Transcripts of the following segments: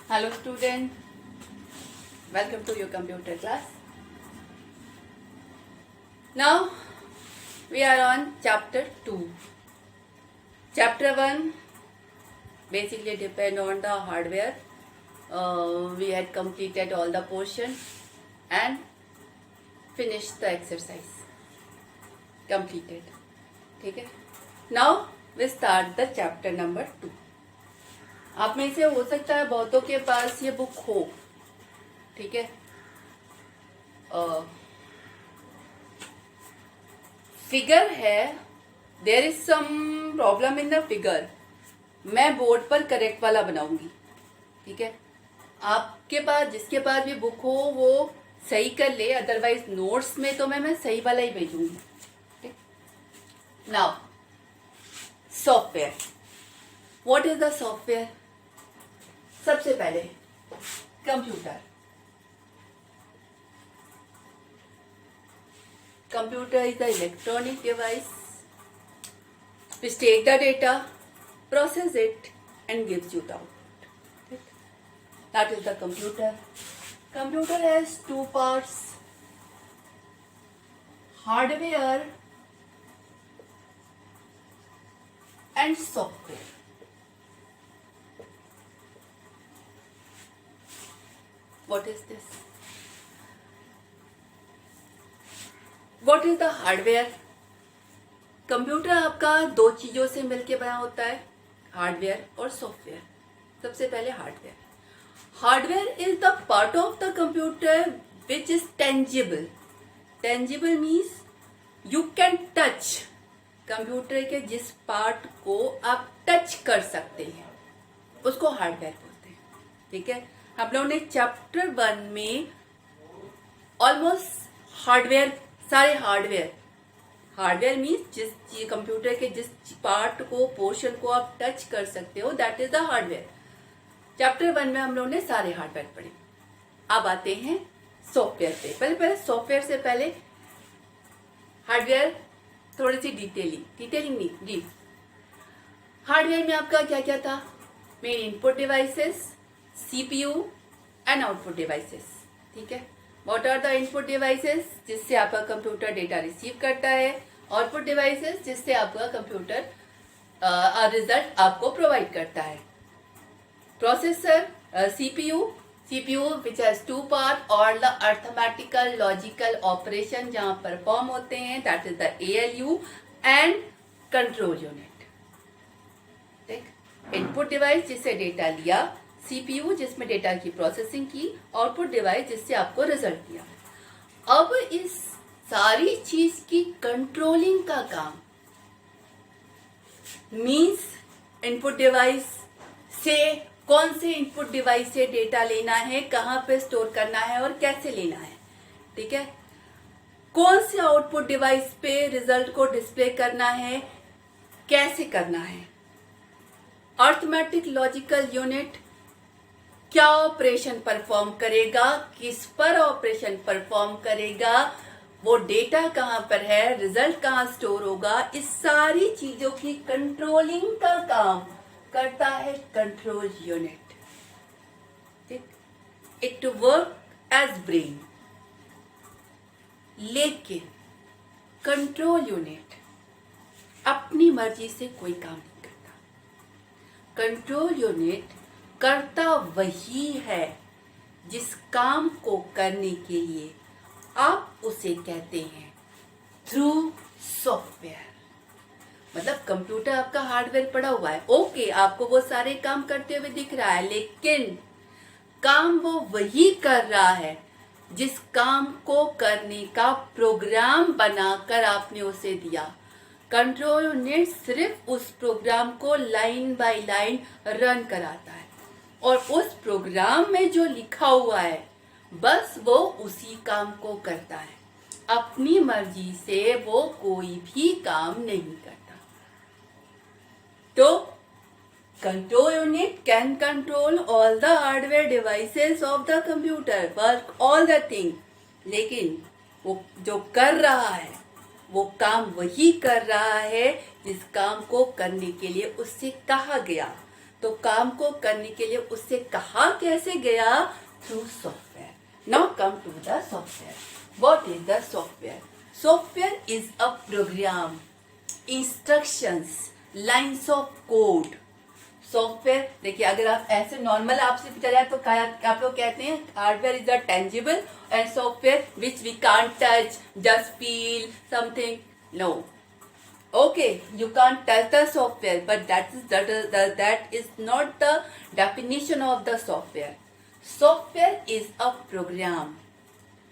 Hello student, welcome to your computer class. Now we are on chapter 2. Chapter 1 basically depend on the hardware. We had completed all the portion and finished the exercise. Completed. ठीक है. Now we start the chapter number 2. आप में से हो सकता है बहुतों के पास ये बुक हो, ठीक है. फिगर है, there is some problem in the figure. मैं बोर्ड पर करेक्ट वाला बनाऊंगी, ठीक है. आपके पास जिसके पास भी बुक हो वो सही कर ले, अदरवाइज नोट्स में तो मैं सही वाला ही भेजूंगी. ठीक. Now software. What is the software? सबसे पहले computer. Computer is the electronic device which take the data, process it and gives you the output. That is the computer. Computer has two parts: hardware and software. What is this? What is the hardware? Computer आपका दो चीजों से मिलकर बना होता है, hardware और software. सबसे पहले hardware. Hardware is the part of the computer which is tangible. Tangible means you can touch. Computer के जिस पार्ट को आप टच कर सकते हैं उसको हार्डवेयर बोलते हैं. ठीक है. हम लोगों ने चैप्टर 1 में ऑलमोस्ट हार्डवेयर, सारे हार्डवेयर मीन्स जिस कंप्यूटर के जिस पार्ट को, पोर्शन को आप टच कर सकते हो, that is the hardware. Chapter 1 में हम लोगों ने सारे हार्डवेयर पढ़े. अब आते हैं सॉफ्टवेयर पे. पहले सॉफ्टवेयर से पहले हार्डवेयर थोड़ी सी डिटेलिंग नहीं, डीप. हार्डवेयर में आपका क्या क्या था? Main input devices, CPU and output devices. ठीक है. What are the input devices? जिससे आपका कंप्यूटर डेटा रिसीव करता है. आउटपुट डिवाइसेस जिससे आपका कंप्यूटर रिजल्ट आपको प्रोवाइड करता है. Processor, CPU which has two part, और द अर्थमेटिकल लॉजिकल ऑपरेशन जहां परफॉर्म होते हैं, that is the ALU and control unit. ठीक. इनपुट डिवाइस जिससे डेटा लिया, CPU जिसमें डेटा की प्रोसेसिंग की, आउटपुट डिवाइस जिससे आपको रिजल्ट दिया. अब इस सारी चीज की कंट्रोलिंग का काम मीन्स इनपुट डिवाइस से कौन से इनपुट डिवाइस से डेटा लेना है, कहां पे स्टोर करना है और कैसे लेना है. ठीक है. कौन से आउटपुट डिवाइस पे रिजल्ट को डिस्प्ले करना है, कैसे करना है. अर्थमेटिक लॉजिकल यूनिट क्या ऑपरेशन परफॉर्म करेगा, किस पर ऑपरेशन परफॉर्म करेगा, वो डेटा कहां पर है, रिजल्ट कहां स्टोर होगा, इस सारी चीजों की कंट्रोलिंग का काम करता है कंट्रोल यूनिट. ठीक. It work as brain. लेकिन कंट्रोल यूनिट अपनी मर्जी से कोई काम नहीं करता. कंट्रोल यूनिट करता वही है जिस काम को करने के लिए आप उसे कहते हैं थ्रू सॉफ्टवेयर. मतलब कंप्यूटर आपका हार्डवेयर पड़ा हुआ है, ओके, आपको वो सारे काम करते हुए दिख रहा है, लेकिन काम वो वही कर रहा है जिस काम को करने का प्रोग्राम बनाकर आपने उसे दिया. कंट्रोल यूनिट सिर्फ उस प्रोग्राम को लाइन बाय लाइन रन कराता है और उस प्रोग्राम में जो लिखा हुआ है बस वो उसी काम को करता है. अपनी मर्जी से वो कोई भी काम नहीं करता. तो control unit can control all the hardware devices of the computer, work all the thing. लेकिन वो जो कर रहा है वो काम वही कर रहा है जिस काम को करने के लिए उससे कहा गया. तो काम को करने के लिए उससे कहा कैसे गया? Through software. Now come to the software. What is the software? Software is a program, instructions, lines of code. Software देखिए, अगर आप ऐसे नॉर्मल आपसे पूछा जाए तो आप लोग कहते हैं hardware is a tangible and software which we can't touch, just feel something. No. Okay, you can't touch the software, but that is not the definition of the software. Software is a program,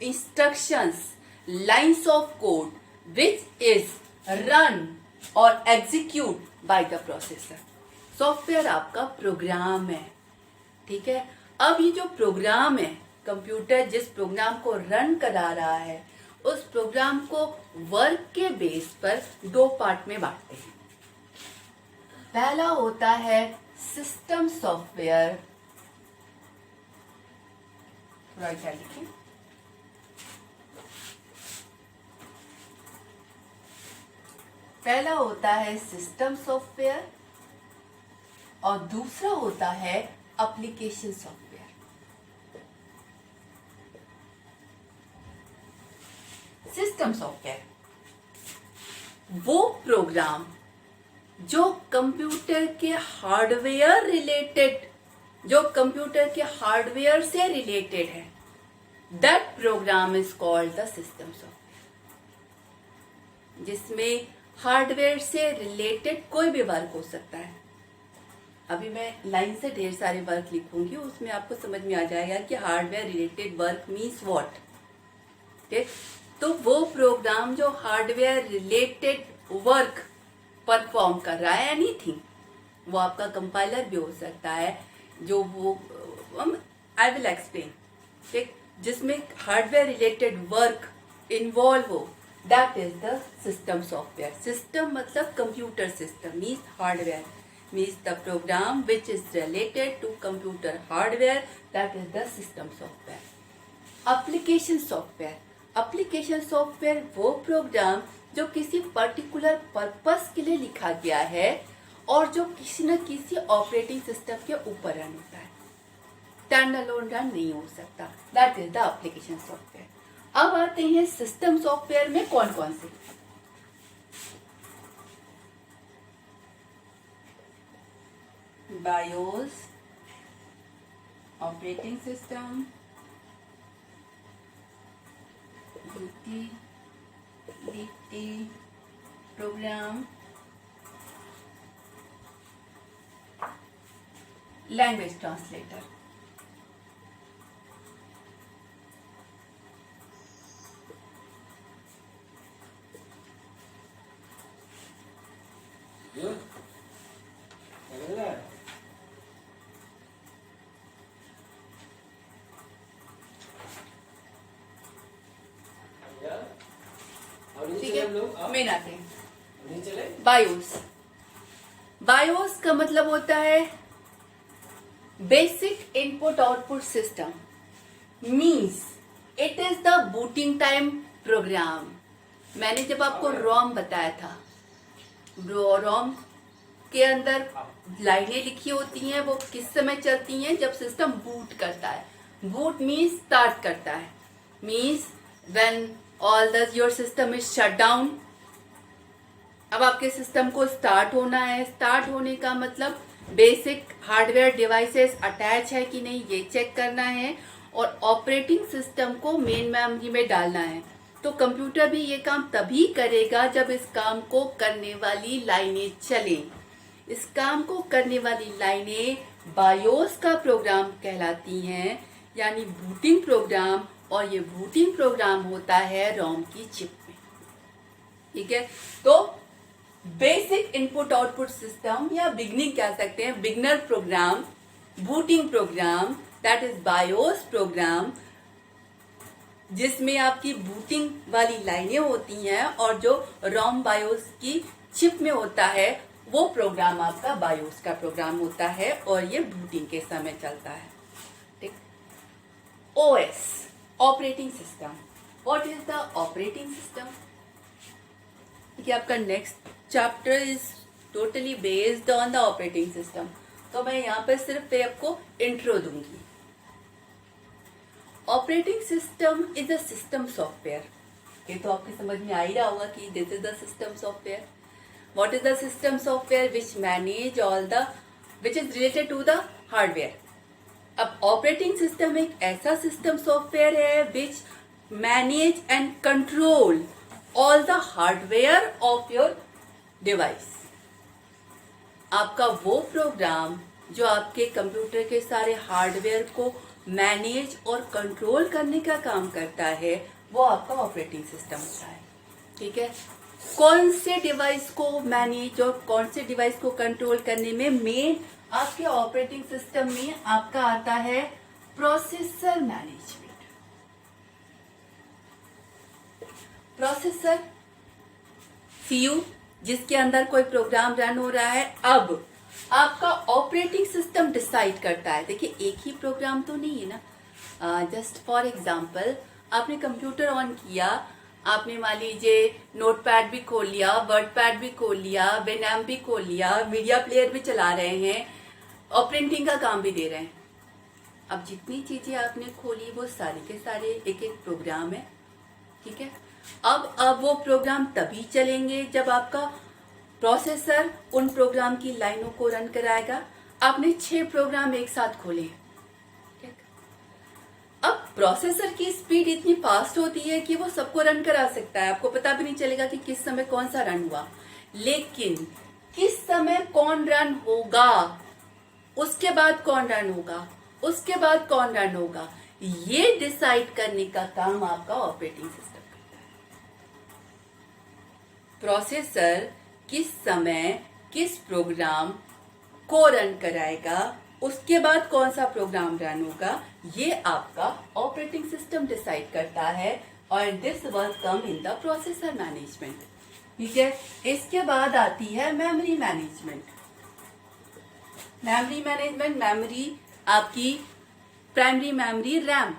instructions, lines of code which is run or execute by the processor. Software आपका programme है, ठीक है. अब ये जो programme है, computer जिस programme को रन करा रहा है, उस प्रोग्राम को वर्क के बेस पर दो पार्ट में बांटते हैं. पहला होता है सिस्टम सॉफ्टवेयर. थोड़ा क्या लिखें? पहला होता है सिस्टम सॉफ्टवेयर और दूसरा होता है एप्लीकेशन सॉफ्टवेयर. सिस्टम सॉफ्टवेयर वो प्रोग्राम जो कंप्यूटर के हार्डवेयर रिलेटेड, जो कंप्यूटर के हार्डवेयर से रिलेटेड है, that program is called the system software. जिसमें हार्डवेयर से रिलेटेड कोई भी वर्क हो सकता है. अभी मैं लाइन से ढेर सारे वर्क लिखूंगी, उसमें आपको समझ में आ जाएगा कि hardware related work means what. ठीक. तो वो प्रोग्राम जो हार्डवेयर रिलेटेड वर्क परफॉर्म कर रहा है, एनीथिंग, वो आपका कंपाइलर भी हो सकता है, जो वो आई विल एक्सप्लेन. ठीक. जिसमें हार्डवेयर रिलेटेड वर्क इन्वॉल्व हो, that is the system software. System मतलब computer system means hardware, means the program which is related to computer hardware, that is the system software. Application software. Application software वो program जो किसी particular purpose के लिए लिखा गया है और जो किसी न किसी ऑपरेटिंग सिस्टम के ऊपर रन होता है. स्टैंड अलोन रन नहीं हो सकता. That is the application software. अब आते हैं सिस्टम सॉफ्टवेयर में कौन कौन से. BIOS, operating system, utility programme, language translator. ठीक है, मेन आते हैं. बायोस. बायोस का मतलब होता है basic input output system. Means it is the booting time program. मैंने जब आपको रोम बताया था, रोम के अंदर लाइनें लिखी होती हैं, वो किस समय चलती हैं? जब सिस्टम बूट करता है. बूट मीन्स स्टार्ट करता है, means when all the your system is shut down. अब आपके सिस्टम को स्टार्ट होना है. स्टार्ट होने का मतलब बेसिक हार्डवेयर डिवाइसेस अटैच है कि नहीं, ये चेक करना है, और ऑपरेटिंग सिस्टम को मेन मेमोरी में डालना है. तो कंप्यूटर भी ये काम तभी करेगा जब इस काम को करने वाली लाइनें चलें. इस काम को करने वाली लाइनें बायोस का प्रोग्राम कहलाती हैं, यानी बूटिंग प्रोग्राम. और ये बूटिंग प्रोग्राम होता है रोम की चिप में. ठीक है. तो बेसिक इनपुट आउटपुट सिस्टम या बिगनिंग कह सकते हैं, beginner program, booting program, that is BIOS program, जिसमें आपकी बूटिंग वाली लाइनें होती हैं, और जो रोम बायोस की चिप में होता है वो प्रोग्राम आपका बायोस का प्रोग्राम होता है, और ये बूटिंग के समय चलता है. ठीक. OS, operating system. What is the operating system? कि आपका next chapter is totally based on the operating system. तो मैं यहाँ पर सिर्फ आपको इंट्रो दूंगी। Operating system is a system software. ये तो आपके समझ में आ ही रहा होगा कि this is the system software. What is the system software? Which manage all the which is related to the hardware. अब ऑपरेटिंग सिस्टम एक ऐसा सिस्टम सॉफ्टवेयर है which manage and control all the hardware of your device. आपका वो program जो आपके computer के सारे हार्डवेयर को मैनेज और कंट्रोल करने का काम करता है, वो आपका ऑपरेटिंग सिस्टम होता है। ठीक है, कौन से डिवाइस को मैनेज और कौन से डिवाइस को कंट्रोल करने में मेन आपके ऑपरेटिंग सिस्टम में आपका आता है प्रोसेसर मैनेजमेंट। प्रोसेसर सीयू जिसके अंदर कोई प्रोग्राम रन हो रहा है, अब आपका ऑपरेटिंग सिस्टम डिसाइड करता है। देखिए, एक ही प्रोग्राम तो नहीं है ना। जस्ट फॉर एग्जांपल, आपने कंप्यूटर ऑन किया, आपने मान लीजिए नोटपैड भी खोल लिया, वर्ड पैड भी खोल लिया, विनैम्प भी खोल लिया, मीडिया प्लेयर भी चला रहे हैं और प्रिंटिंग का काम भी दे रहे हैं। अब जितनी चीजें आपने खोली वो सारे के सारे एक एक प्रोग्राम है। ठीक है, अब वो प्रोग्राम तभी चलेंगे जब आपका प्रोसेसर उन प्रोग्राम की लाइनों को रन कराएगा। आपने 6 प्रोग्राम एक साथ खोले। अब प्रोसेसर की स्पीड इतनी फास्ट होती है कि वो सबको रन करा सकता है, आपको पता भी नहीं चलेगा कि किस समय कौन सा रन हुआ। लेकिन किस समय कौन रन होगा, उसके बाद कौन रन होगा, उसके बाद कौन रन होगा, ये डिसाइड करने का काम आपका ऑपरेटिंग सिस्टम करता है। प्रोसेसर किस समय किस प्रोग्राम को रन कराएगा, उसके बाद कौन सा प्रोग्राम रन होगा, ये आपका ऑपरेटिंग सिस्टम डिसाइड करता है। और this work come in the processor management. ठीक है, इसके बाद आती है memory management. Memory management, memory आपकी प्राइमरी मेमोरी रैम,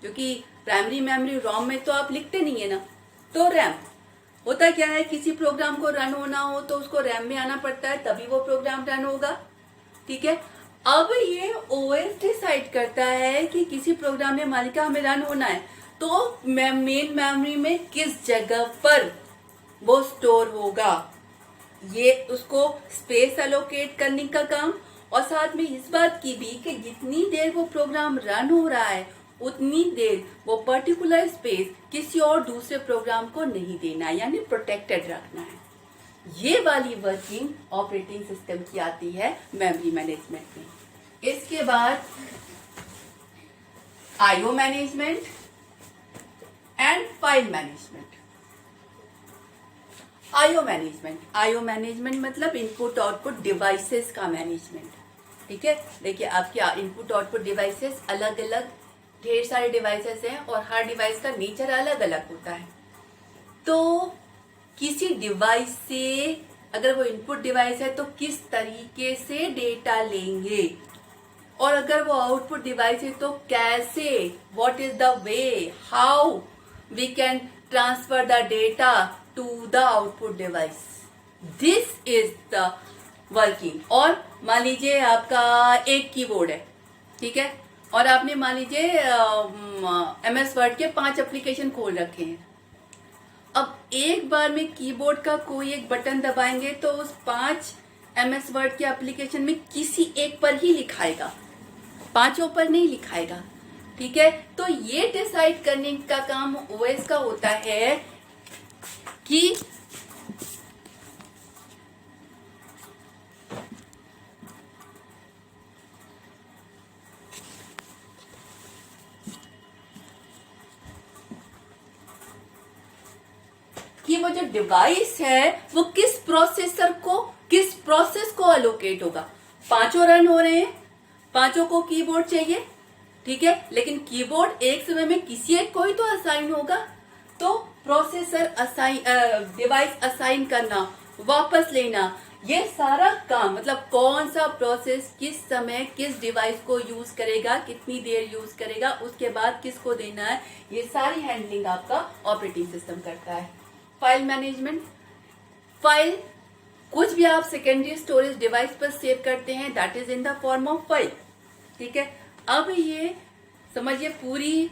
जो कि प्राइमरी मेमोरी रोम में तो आप लिखते नहीं है ना, तो रैम होता क्या है, किसी प्रोग्राम को रन होना हो तो उसको रैम में आना पड़ता है, तभी वो प्रोग्राम रन होगा। ठीक है, अब ये ओएस डिसाइड करता है कि किसी प्रोग्राम में मालिका हमें रन होना है तो मेन मेमोरी में किस जगह पर वो स्टोर होगा, ये उसको स्पेस एलोकेट करने का काम। और साथ में इस बात की भी कि जितनी देर वो प्रोग्राम रन हो रहा है उतनी देर वो पर्टिकुलर स्पेस किसी और दूसरे प्रोग्राम को नहीं देना है, यानी प्रोटेक्टेड रखना है। ये वाली वर्किंग ऑपरेटिंग सिस्टम की आती है मेमोरी मैनेजमेंट में। इसके बाद IO management and file management. IO management मतलब इनपुट आउटपुट डिवाइसेस का मैनेजमेंट। ठीक है, देखिए आपके इनपुट आउटपुट डिवाइसेस अलग अलग ढेर सारे डिवाइसेस हैं और हर डिवाइस का नेचर अलग अलग होता है। तो किसी डिवाइस से अगर वो इनपुट डिवाइस है तो किस तरीके से डेटा लेंगे, और अगर वो आउटपुट डिवाइस है तो कैसे, what is the way how we can transfer the data to the output device. This is the working. और मान लीजिए आपका एक कीबोर्ड है, ठीक है, और आपने मान लीजिए MS वर्ड के 5 एप्लीकेशन खोल रखे हैं। अब एक बार में कीबोर्ड का कोई एक बटन दबाएंगे तो उस 5 MS वर्ड के एप्लीकेशन में किसी एक पर ही लिखाएगा, 5 पर नहीं लिखाएगा। ठीक है, तो ये डिसाइड करने का काम OS का होता है कि वो जो डिवाइस है वो किस प्रोसेस को अलोकेट होगा। 5 रन हो रहे हैं, 5 को कीबोर्ड चाहिए, ठीक है, लेकिन कीबोर्ड एक समय में किसी एक को ही तो असाइन होगा। तो प्रोसेसर असाइन, डिवाइस असाइन करना, वापस लेना, ये सारा काम मतलब कौन सा प्रोसेस किस समय किस डिवाइस को यूज करेगा, कितनी देर यूज करेगा, उसके बाद किसको देना है, ये सारी हैंडलिंग आपका ऑपरेटिंग सिस्टम करता है। फाइल मैनेजमेंट, फाइल कुछ भी आप सेकेंडरी स्टोरेज डिवाइस पर सेव करते हैं that is in the form of file. ठीक है, अब ये समझिए पूरी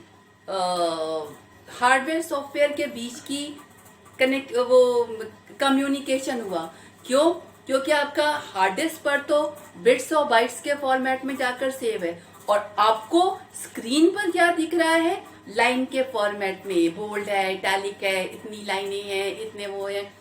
हार्डवेयर सॉफ्टवेयर के बीच की कम्युनिकेशन हुआ। क्यों? क्योंकि आपका हार्ड डिस्क पर तो बिट्स और बाइट्स के फॉर्मेट में जाकर सेव है और आपको स्क्रीन पर क्या दिख रहा है, लाइन के फॉर्मेट में, बोल्ड है, इटैलिक है, इतनी लाइनें हैं, इतने वो है।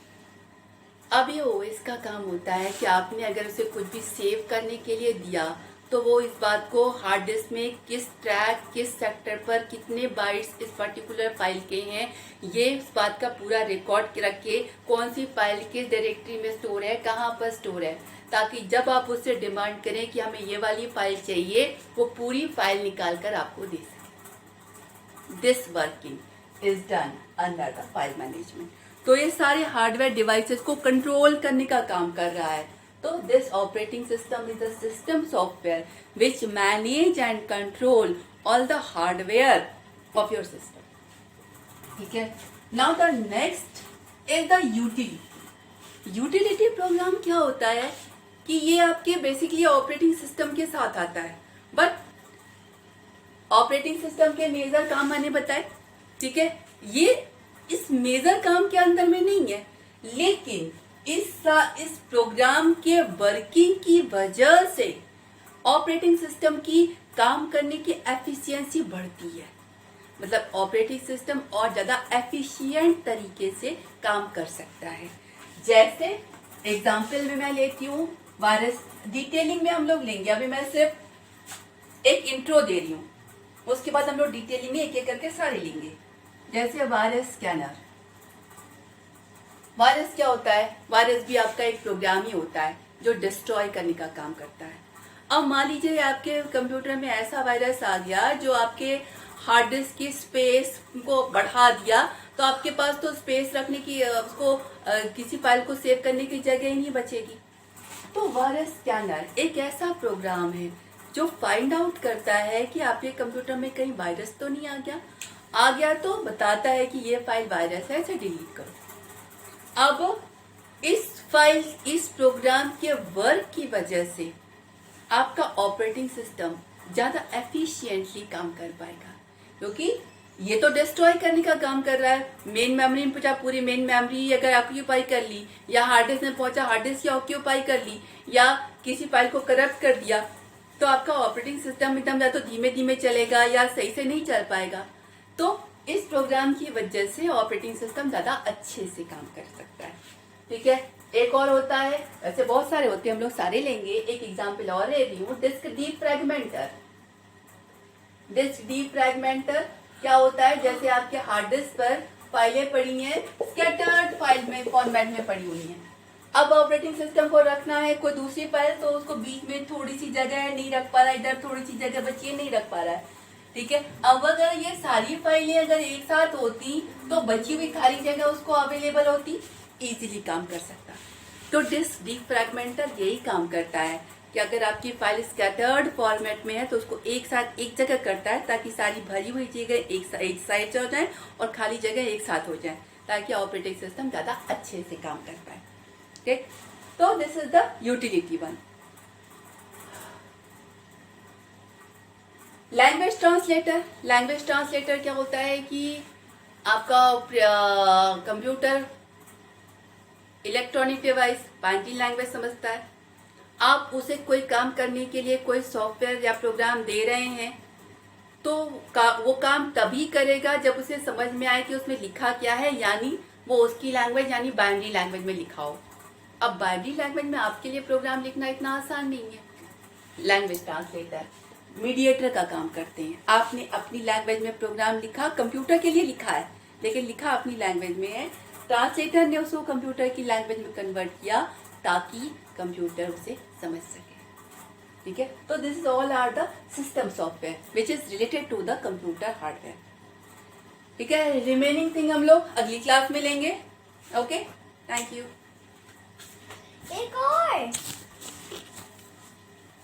अब ये ओएस का काम होता है कि आपने अगर उसे कुछ भी सेव करने के लिए दिया तो वो इस बात को हार्ड डिस्क में किस ट्रैक, किस सेक्टर पर कितने बाइट्स इस पर्टिकुलर फाइल के हैं, ये इस बात का पूरा रिकॉर्ड रखे, कौन सी फाइल किस डायरेक्टरी में स्टोर है, कहाँ पर स्टोर है, ताकि जब आप उससे डिमांड करें कि हमें ये वाली फाइल चाहिए, वो पूरी फाइल निकाल कर आपको दे सके। This working is done under the file management. तो ये सारे हार्डवेयर डिवाइसेस को कंट्रोल करने का काम कर रहा है। तो this operating system is a system software which manage and control all the hardware of your system. ठीक है, now the next is the utility. Utility programme क्या होता है कि ये आपके बेसिकली ऑपरेटिंग सिस्टम के साथ आता है, बट ऑपरेटिंग सिस्टम के मेजर काम मैंने बताए। ठीक है, ये इस मेजर काम के अंदर में नहीं है, लेकिन इस प्रोग्राम के वर्किंग की वजह से ऑपरेटिंग सिस्टम की काम करने की एफिशिएंसी बढ़ती है। मतलब ऑपरेटिंग सिस्टम और ज्यादा एफिशिएंट तरीके से काम कर सकता है। जैसे एग्जांपल में मैं लेती हूँ वायरस, डिटेलिंग में हम लोग लेंगे। अभी मैं सिर्फ एक इंट्रो दे रही हूँ, उसके बाद हम लोग डिटेलिंग में एक एक करके सारे लेंगे। जैसे वायरस स्कैनर। वायरस क्या होता है? वायरस भी आपका एक प्रोग्राम ही होता है जो डिस्ट्रॉय करने का काम करता है। अब मान लीजिए आपके कंप्यूटर में ऐसा वायरस आ गया जो आपके हार्ड डिस्क की स्पेस को बढ़ा दिया, तो आपके पास तो स्पेस रखने की, उसको किसी फाइल को सेव करने की जगह ही नहीं बचेगी। तो वायरस स्कैनर एक ऐसा प्रोग्राम है जो फाइंड आउट करता है कि आपके कंप्यूटर में कहीं वायरस तो नहीं आ गया तो बताता है कि ये फाइल वायरस है, इसे डिलीट करो। अब इस प्रोग्राम के वर्क की वजह से आपका ऑपरेटिंग सिस्टम ज्यादा एफिशिएंटली काम कर पाएगा, क्योंकि ये तो डिस्ट्रॉय करने का काम कर रहा है। मेन मेमोरी में पहुंचा, पूरी मेन मेमोरी अगर ऑक्यूपाई कर ली, या हार्ड डिस्क में पहुंचा, हार्ड डिस्क ऑक्यूपाई कर ली, या किसी फाइल को करप्ट कर दिया, तो आपका ऑपरेटिंग सिस्टम एकदम या तो धीमे धीमे चलेगा या सही से नहीं चल पाएगा। तो इस प्रोग्राम की वजह से ऑपरेटिंग सिस्टम ज्यादा अच्छे से काम कर सकता है। ठीक है, एक और होता है, ऐसे बहुत सारे होते हैं, हम लोग सारे लेंगे। एक एग्जांपल और ले रही हूँ, डिस्क डीफ्रैगमेंटर। डिस्क डीफ्रैगमेंटर क्या होता है? जैसे आपके हार्ड डिस्क पर फाइलें पड़ी हैं, स्कैटर्ड फाइल में फॉर्मेट में पड़ी हुई हैं। अब ऑपरेटिंग सिस्टम को रखना है कोई दूसरी फाइल, तो उसको बीच में थोड़ी सी जगह है, नहीं रख पा रहा, इधर थोड़ी सी जगह बची है, नहीं रख पा रहा है। ठीक है, अब अगर ये सारी फाइलें अगर एक साथ होती तो बची हुई खाली जगह उसको अवेलेबल होती, इजीली काम कर सकता। तो डिस्क डीफ्रैगमेंटर यही काम करता है कि अगर आपकी फाइल स्कैटर्ड फॉर्मेट में है तो उसको एक साथ एक जगह करता है, ताकि सारी भरी हुई जगह एक साइड हो जाए और खाली जगह एक साथ हो जाए, ताकि ऑपरेटिंग सिस्टम ज्यादा अच्छे से काम कर पाए। Okay? So this is the utility one. Language translator. Language translator क्या होता है कि आपका computer electronic device binary language समझता है। आप उसे कोई काम करने के लिए कोई सॉफ्टवेयर या प्रोग्राम दे रहे हैं तो वो काम तभी करेगा जब उसे समझ में आए कि उसमें लिखा क्या है, यानी वो उसकी लैंग्वेज यानी बाइनरी लैंग्वेज में लिखा हो। अब बाइनरी लैंग्वेज में आपके लिए प्रोग्राम लिखना इतना आसान नहीं है। लैंग्वेज ट्रांसलेटर मीडिएटर का काम करते हैं। आपने अपनी लैंग्वेज में प्रोग्राम लिखा, कंप्यूटर के लिए लिखा है, लेकिन लिखा अपनी लैंग्वेज में है। ट्रांसलेटर ने उसको कंप्यूटर की लैंग्वेज में कन्वर्ट किया ताकि कंप्यूटर उसे समझ सके। ठीक है, तो this is all are the system software which is related to the computer hardware. ठीक है, रिमेनिंग थिंग हम लोग अगली क्लास में लेंगे। Okay, thank you. एक और